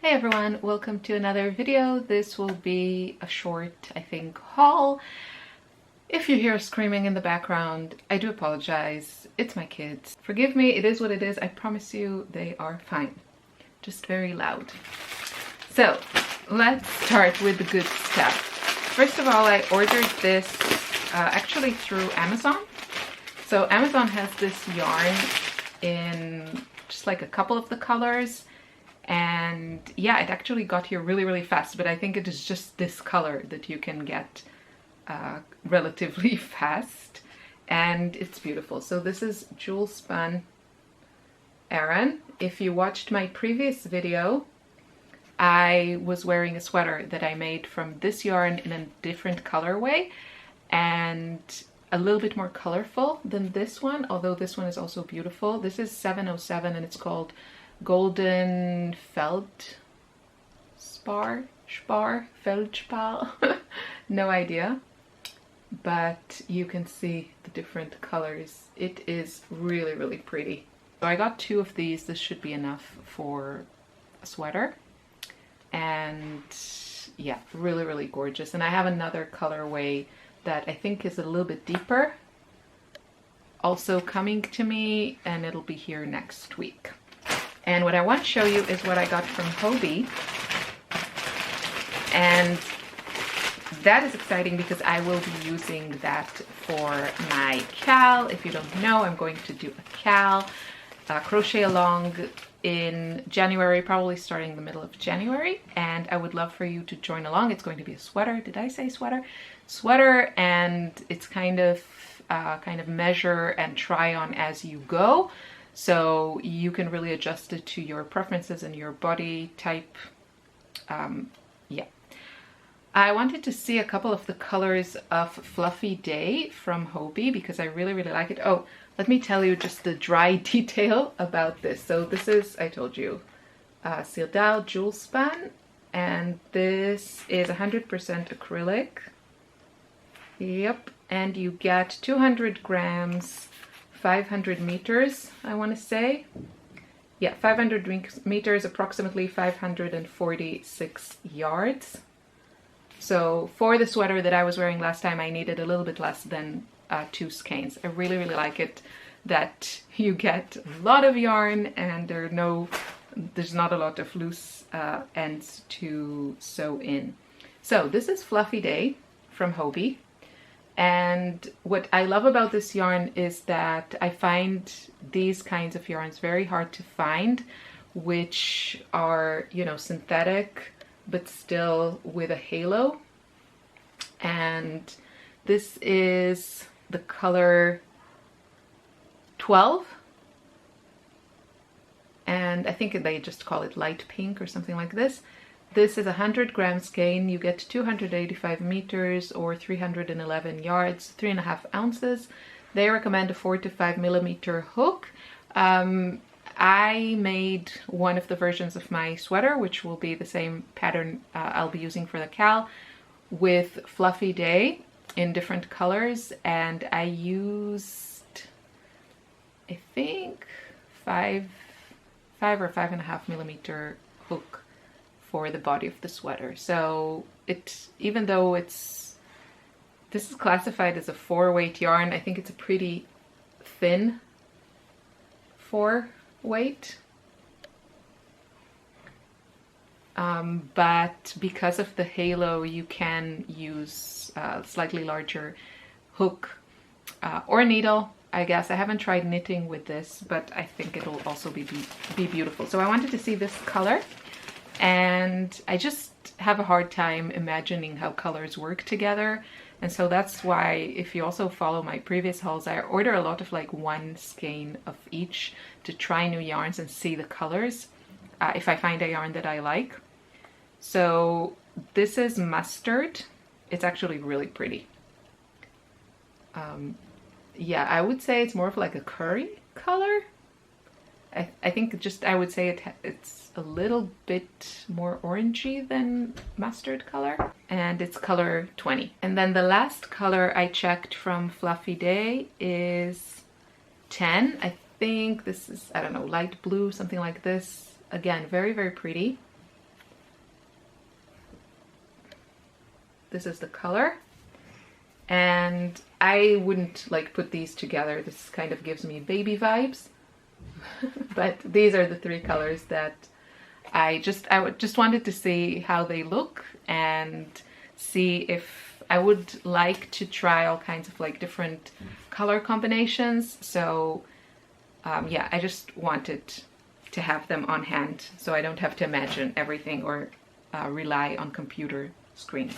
Hey everyone, welcome to another video. This will be a short, I think, haul. If you hear screaming in the background, I do apologize. It's my kids. Forgive me, it is what it is. I promise you they are fine. Just very loud. So, let's start with the good stuff. First of all, I ordered this actually through Amazon. So Amazon has this yarn in just like a couple of the colors. And yeah, it actually got here really fast, but I think it is just this color that you can get relatively fast, and it's beautiful. So this is jewel spun Aran. If you watched my previous video, I was wearing a sweater that I made from this yarn in a different colorway and a little bit more colorful than this one, although this one is also beautiful. This is 707 and it's called Golden Feldspar, Feldspar, no idea, but you can see the different colors. It is really pretty. So I got two of these. This should be enough for a sweater, and yeah, really gorgeous. And I have another colorway that I think is a little bit deeper, also coming to me, and it'll be here next week. And what I want to show you is what I got from Hobbii. And that is exciting because I will be using that for my cal. If you don't know, I'm going to do a cal crochet along in January, probably starting the middle of January. And I would love for you to join along. It's going to be a sweater. Did I say sweater? Sweater, and it's kind of measure and try on as you go. So you can really adjust it to your preferences and your body type. Yeah. I wanted to see a couple of the colors of Fluffy Day from Hobbii because I really like it. Oh, let me tell you just the dry detail about this. So this is, I told you, Phildar Jewel Spun, and this is 100% acrylic. Yep, and you get 200 grams, 500 meters, I want to say. Yeah, 500 meters, approximately 546 yards. So for the sweater that I was wearing last time, I needed a little bit less than 2 skeins. I really like it that you get a lot of yarn and there's not a lot of loose ends to sew in. So this is Fluffy Day from Hobbii. And what I love about this yarn is that I find these kinds of yarns very hard to find, which are, you know, synthetic, but still with a halo. And this is the color 12. And I think they just call it light pink or something like this. This is a 100 gram skein. You get 285 meters or 311 yards, 3.5 ounces. They recommend a 4 to 5 millimeter hook. I made one of the versions of my sweater, which will be the same pattern I'll be using for the cal, with Fluffy Day in different colors. And I used, I think, 5 or 5.5 millimeter hook for the body of the sweater. So even though this is classified as a 4-weight yarn, I think it's a pretty thin 4-weight. But because of the halo, you can use a slightly larger hook or needle. I guess I haven't tried knitting with this, but I think it'll also be beautiful. So I wanted to see this color. And I just have a hard time imagining how colors work together. And so that's why, if you also follow my previous hauls, I order a lot of like 1 skein of each to try new yarns and see the colors if I find a yarn that I like. So this is mustard. It's actually really pretty. Yeah, I would say it's more of like a curry color. I think just I would say it's a little bit more orangey than mustard color, and it's color 20. And then the last color I checked from Fluffy Day is 10. I think this is, I don't know, light blue, something like this. Again, very pretty. This is the color. And I wouldn't like put these together. This kind of gives me baby vibes. But these are the three colors that I just wanted to see how they look and see if I would like to try all kinds of like different color combinations. So yeah, I just wanted to have them on hand so I don't have to imagine everything or rely on computer screens.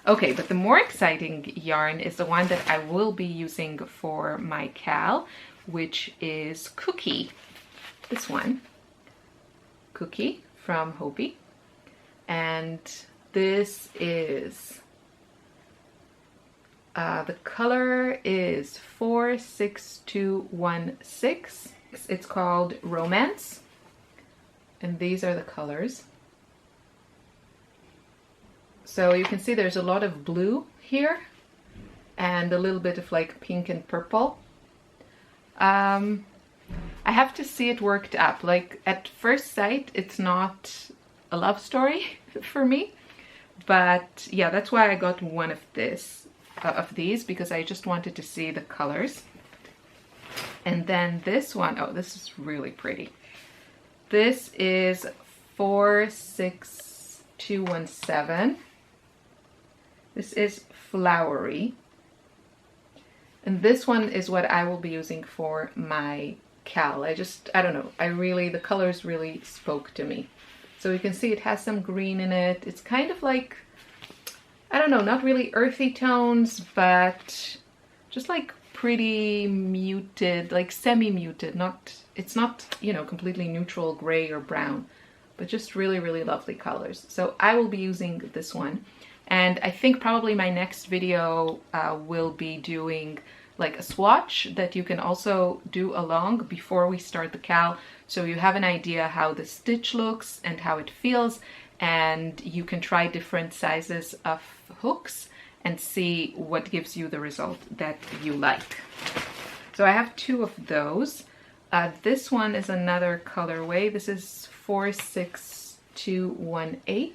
Okay, but the more exciting yarn is the one that I will be using for my cal, which is Cookie. This one, Cookie from Hobbii. And this is, the color is 46216. It's called Romance. And these are the colors. So you can see there's a lot of blue here and a little bit of like pink and purple. I have to see it worked up. Like at first sight, it's not a love story for me, but yeah, that's why I got one of these because I just wanted to see the colors. And then this one, oh, this is really pretty. This is 46217. This is Flowery. And this one is what I will be using for my cal. I don't know, the colors really spoke to me. So you can see it has some green in it. It's kind of like, I don't know, not really earthy tones, but just like pretty muted, like semi-muted. It's not, you know, completely neutral gray or brown, but just really, really lovely colors. So I will be using this one. And I think probably my next video will be doing like a swatch that you can also do along before we start the cal. So you have an idea how the stitch looks and how it feels, and you can try different sizes of hooks and see what gives you the result that you like. So I have two of those. This one is another colorway. This is 46218.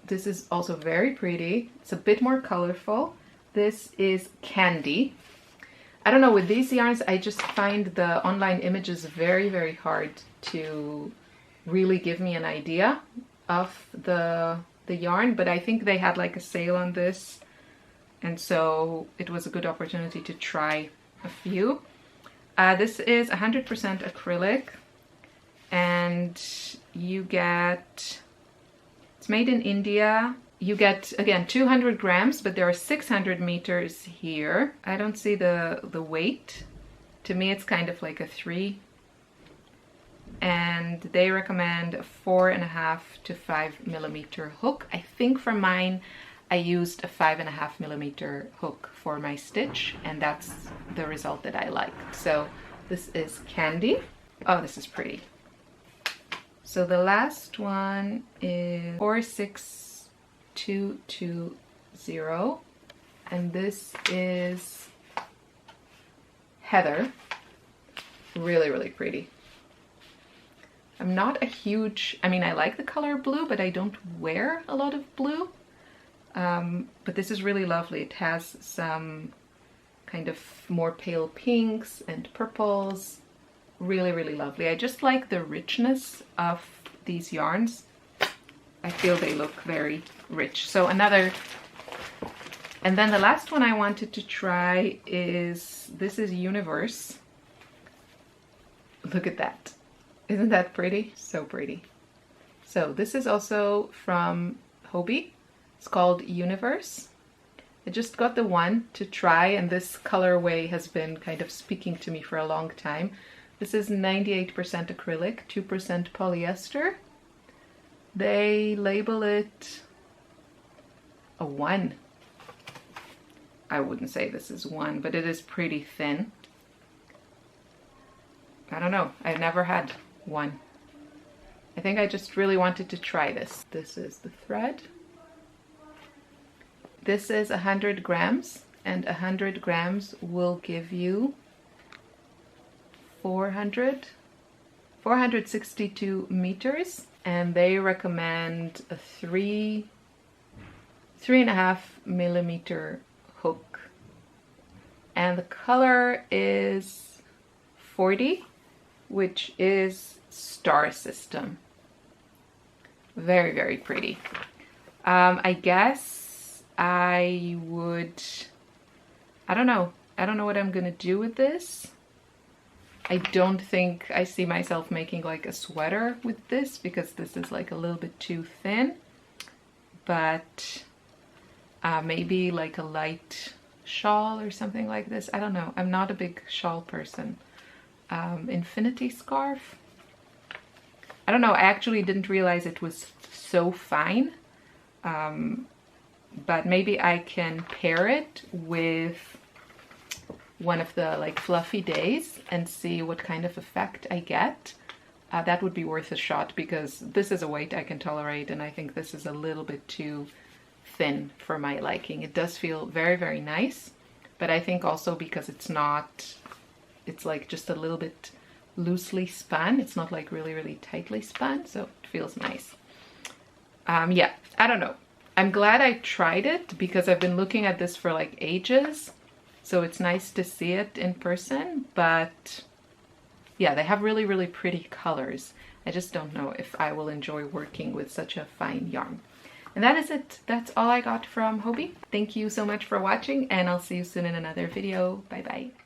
This is also very pretty. It's a bit more colorful. This is Candy. I don't know, with these yarns, I just find the online images very, very hard to really give me an idea of the yarn, but I think they had like a sale on this, and so it was a good opportunity to try a few. This is 100% acrylic, and you get, it's made in India. You get, again, 200 grams, but there are 600 meters here. I don't see the weight. To me, it's kind of like a 3. And they recommend a 4.5 to 5 millimeter hook. I think for mine, I used a 5.5 millimeter hook for my stitch, and that's the result that I liked. So this is Candy. Oh, this is pretty. So the last one is 46220, and this is Heather. Really, really pretty. I'm not a huge, I mean, I like the color blue, but I don't wear a lot of blue. But this is really lovely. It has some kind of more pale pinks and purples. Really, really lovely. I just like the richness of these yarns. I feel they look very rich. So another, and then the last one I wanted to try is, this is Universe. Look at that. Isn't that pretty? So pretty. So this is also from Hobbii. It's called Universe. I just got the one to try, and this colorway has been kind of speaking to me for a long time. This is 98% acrylic, 2% polyester. They label it a 1. I wouldn't say this is 1, but it is pretty thin. I don't know. I've never had 1. I think I just really wanted to try this. This is the thread. This is 100 grams, and 100 grams will give you 462 meters, and they recommend a 3 3.5mm hook. And the color is 40, which is Star System. Very, very pretty. I guess I don't know what I'm gonna do with this. I don't think I see myself making like a sweater with this because this is like a little bit too thin, but maybe like a light shawl or something like this. I don't know. I'm not a big shawl person. Infinity scarf. I don't know. I actually didn't realize it was so fine. But maybe I can pair it with one of the like fluffy days and see what kind of effect I get. That would be worth a shot because this is a weight I can tolerate, and I think this is a little bit too thin for my liking. It does feel very, very nice, but I think also because it's like just a little bit loosely spun. It's not like really, really tightly spun, so it feels nice. Yeah, I don't know. I'm glad I tried it because I've been looking at this for like ages. So it's nice to see it in person, but yeah, they have really, really pretty colors. I just don't know if I will enjoy working with such a fine yarn. And that is it. That's all I got from Hobbii. Thank you so much for watching, and I'll see you soon in another video. Bye bye.